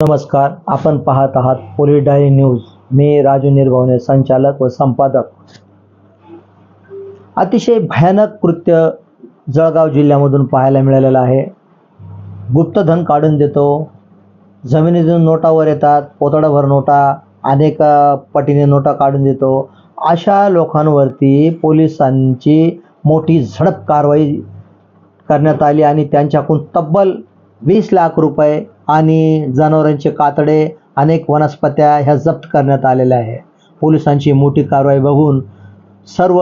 नमस्कार, आपण पाहत आहात पोलीस डायरी न्यूज. मी राजू निर्भवने, संचालक व संपादक. अतिशय भयानक कृत्य जळगाव जिल्ह्यामधून पाहायला मिळालेलं आहे. गुप्तधन काढून देतो, जमिनीतून नोटावर येतात, पोतडाभर नोटा, अनेक पटीने नोटा काढून देतो. अशा लोकांवरती पोलिसांची मोठी झडप कारवाई करण्यात आली आणि त्यांच्याकडून तब्बल 20 लाख रुपये आणि जनावरांचे कातडे, अनेक वनस्पत्या ह्या जप्त करण्यात आलेल्या आहे. पोलिसांची मोठी कारवाई बघून सर्व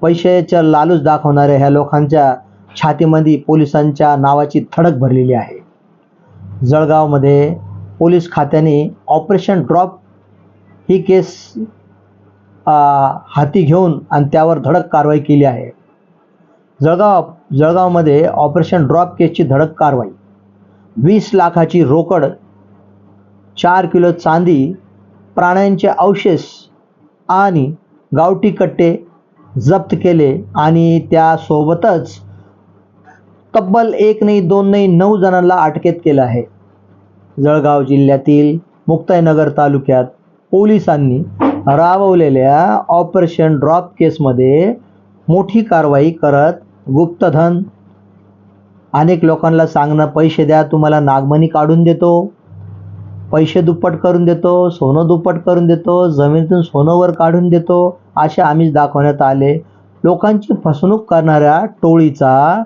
पैशाच्या लालूच दाखवणाऱ्या ह्या लोकांच्या छातीमध्ये पोलिसांच्या नावाची धडक भरलेली आहे. जळगावमध्ये पोलीस खात्याने ऑपरेशन ड्रॉप ही केस हाती घेऊन आणि त्यावर धडक कारवाई केली आहे. जळगावमध्ये ऑपरेशन ड्रॉप केसची धडक कारवाई. 20 लाखाची रोकड, 4 किलो चांदी, प्राण्यांचे अवशेष आणि गावठी कट्टे जप्त केले आणि त्यासोबतच तब्बल 1 नाही 2 नाही 9 जणांना अटकेत केलं आहे. जळगाव जिल्ह्यातील मुक्ताईनगर तालुक्यात पोलिसांनी राबवलेल्या ऑपरेशन ड्रॉप केसमध्ये मोठी कारवाई करत गुप्तधन, अनेक लोकांना सांगणं पैसे द्या तुम्हाला नागमणी काढून देतो, पैसे दुप्पट करून देतो, सोनं दुप्पट करून देतो, जमिनीतून सोनं वर काढून देतो, असे आमिष दाखवण्यात आले. लोकांची फसवणूक करणाऱ्या टोळीचा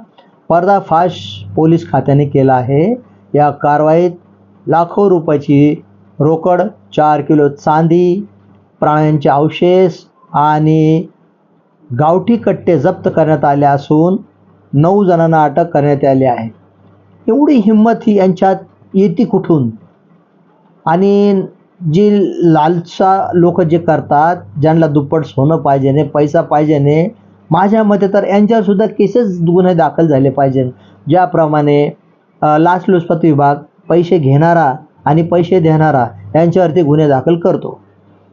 पर्दाफाश पोलीस खात्याने केला आहे. या कारवाईत लाखो रुपयाची रोकड, 4 किलो चांदी, प्राण्यांचे अवशेष आणि गावठी कट्टे जप्त करण्यात आले असून 9 जणांना अटक करण्यात आली आहे. एवढी हिंमत ही यांच्यात येते कुठून? आणि जी लालसा लोक जे करतात, ज्यांना दुप्पट सोनं पाहिजे ने, पैसा पाहिजे ने, माझ्या मते तर यांच्यावर सुद्धा केसेस गुन्हे दाखल झाले पाहिजे. ज्याप्रमाणे लाचलुचपत विभाग पैसे घेणारा आणि पैसे देणारा यांच्यावरती गुन्हे दाखल करतो,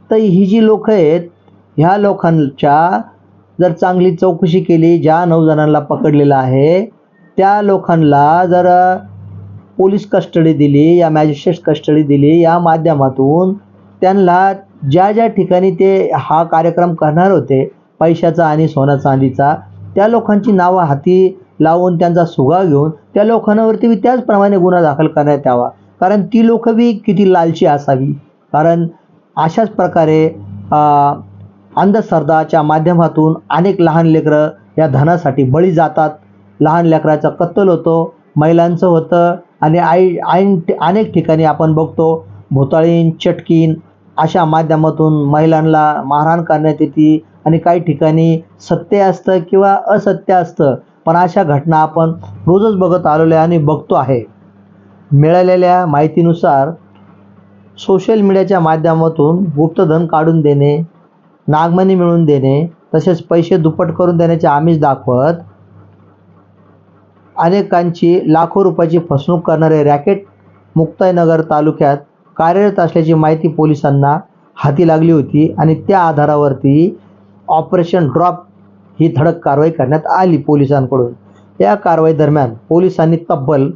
तर ही जी लोक आहेत ह्या लोकांच्या जर चांगली चौकशी केली, ज्या 9 जणांना पकडलेलं आहे त्या लोकांना जर पोलीस कस्टडी दिली या मॅजिस्ट्रेट कस्टडी दिली, या माध्यमातून त्यांना ज्या ज्या ठिकाणी ते हा कार्यक्रम करणार होते पैशाचा आणि सोना चांदीचा, त्या लोकांची नावं हाती लावून त्यांचा सुगाव घेऊन त्या लोकांवरती त्याचप्रमाणे गुन्हा दाखल करण्यात यावा. कारण ती लोक बी किती लालची असावी. कारण अशाच प्रकारे अंधश्रद्धाच्या माध्यमातून अनेक लहान लेकरं या धनासाठी बळी जातात. लहान लेकराचा कत्तल होतो, महिलांचं होतं आणि अनेक ठिकाणी आपण बघतो भोताळीन, चटकीन अशा माध्यमातून महिलांना मारहाण करण्यात येते आणि काही ठिकाणी सत्य असतं किंवा असत्य असतं, पण अशा घटना आपण रोजच बघत आलेलो आहे आणि बघतो आहे. मिळालेल्या माहितीनुसार सोशल मीडियाच्या माध्यमातून गुप्तधन काढून देणे, नागमणी मिळवून देणे, तसेच पैसे दुप्पट करून देण्याचे आमिष दाखवत अनेकांची लाखो रुपयाची फसवणूक करणारे रॅकेट मुक्ताईनगर तालुक्यात कार्यरत असल्याची माहिती पोलिसांना हाती लागली होती आणि त्या आधारावरती ऑपरेशन ड्रॉप ही धडक कारवाई करण्यात आली पोलिसांकडून. या कारवाई दरम्यान पोलिसांनी तब्बल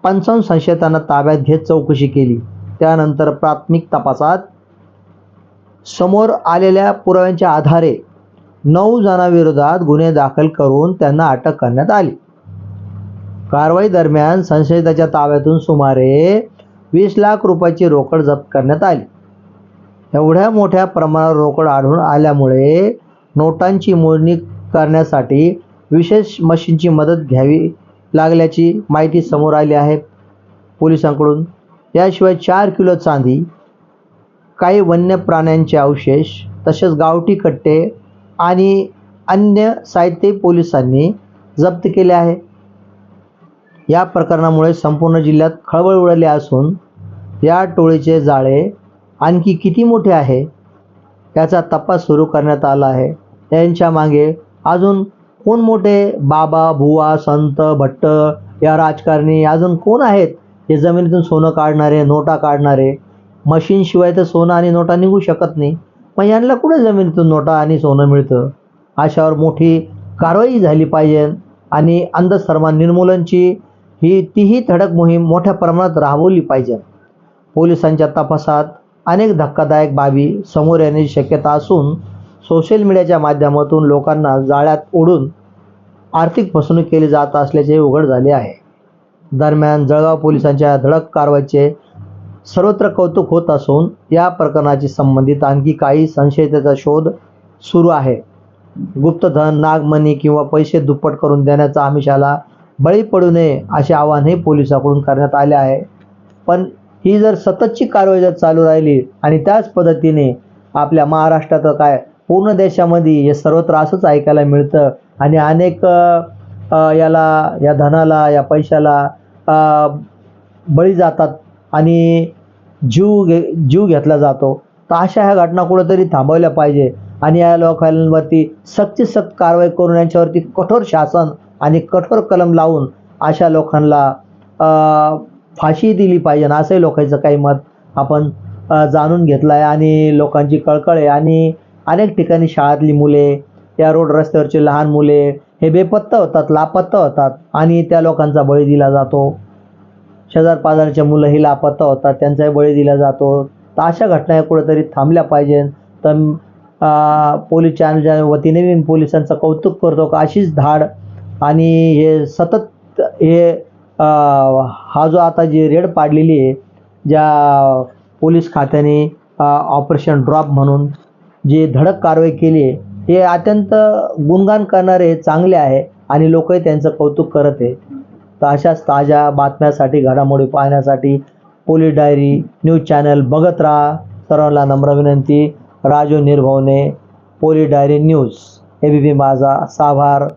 55 संशयितांना ताब्यात घेत चौकशी केली. त्यानंतर प्राथमिक तपासात समोर आलेल्या पुराव्यांच्या आधारे 9 जणांविरोधात गुन्हे दाखल करून त्यांना अटक करण्यात आली. कारवाई दरम्यान संशयिताच्या ताब्यातून सुमारे 20 लाख रुपयाची रोकड जप्त करण्यात आली. एवढ्या मोठ्या प्रमाणावर रोकड आढळून आल्यामुळे नोटांची मोजणी करण्यासाठी विशेष मशीनची मदत घ्यावी लागल्याची माहिती समोर आली आहे पोलिसांकडून. याशिवाय 4 किलो चांदी, काही वन्य प्राण्यांचे अवशेष, तसेच गावठी कट्टे आणि अन्य साहित्य पोलिसांनी जप्त केले आहे. या प्रकरणामुळे संपूर्ण जिल्ह्यात खळबळ उडाली असून या टोळीचे जाळे आणखी किती मोठे आहे याचा तपास सुरू करण्यात आला आहे. यांच्या मागे अजून कोण मोठे बाबा, बुवा, संत, भट्ट, या राजकारणी अजून कोण आहेत हे जमिनीतून सोनं काढणारे, नोटा काढणारे? मशीनशिवाय तर सोनं आणि नोटा निघू शकत नाही, मग यांना कुठे जमिनीतून नोटा आणि सोनं मिळतं? अशावर मोठी कारवाई झाली पाहिजे आणि अंधश्रद्धा निर्मूलनची तीही धडक मोहीम मोठ्या प्रमाणात राबवली पाहिजे. पोलिसांच्या तपासात अनेक धक्कादायक बाबी समोर येण्याची शक्यता असून सोशल मीडियाच्या माध्यमातून लोकांना जाळ्यात ओढून आर्थिक फसवणूक केली जात असल्याचे उघड झाले आहे. दरम्यान जळगाव पोलिसांच्या धडक कारवाईचे सर्वत्र कौतुक होत असून या प्रकरणाशी संबंधित आणखी काही संशयितांचा शोध सुरू आहे. गुप्तधन, नागमणी किंवा पैसे दुप्पट करून देण्याचा आमिषाला बळी पडू नये असे आवाहनही पोलिसांकडून करण्यात आले आहे. पण ही जर सततची कारवाई जर चालू राहिली आणि त्याच पद्धतीने आपल्या महाराष्ट्रात काय पूर्ण देशामध्ये हे सर्वत्र असंच ऐकायला मिळतं आणि अनेक या धनाला, या पैशाला बळी जातात आणि जीव घेतला जातो. तर अशा ह्या घटना कुठेतरी थांबवल्या पाहिजे आणि या लोकांवरती सख्त कारवाई करून यांच्यावरती कठोर शासन आणि कठोर कलम लावून अशा लोकांना फाशी दिली पाहिजे असंही लोकांचं काही मत आपण जाणून घेतलं आहे. आणि लोकांची कळकळ आहे. आणि अनेक ठिकाणी शाळातली मुले, या रोड रस्त्यावरची लहान मुले हे बेपत्ता होतात, लापत्ता होतात आणि त्या लोकांचा बळी दिला जातो. शेजार पाजारच्या मुलंही लापत्ता होतात, त्यांचाही बळी दिला जातो. तर अशा घटना कुठेतरी थांबल्या पाहिजे. तर पोलीस चॅनलच्या वतीने मी पोलिसांचं कौतुक करतो का अशीच धाड आणि हे सतत हे हा जो आता जी रेड पाडलेली आहे, ज्या पोलीस खात्याने ऑपरेशन ड्रॉप म्हणून जी धडक कारवाई केली आहे, हे अत्यंत गुणगान करणारे चांगले आहे आणि लोकही त्यांचं कौतुक करत आहे. तर अशाच ताज्या बातम्यासाठी, घडामोडी पाहण्यासाठी पोलीस डायरी न्यूज चॅनल बघत राहा. सर्वांना नम्र विनंती. Raju Nirbhavne, police diary news, ABP Majha, साभार.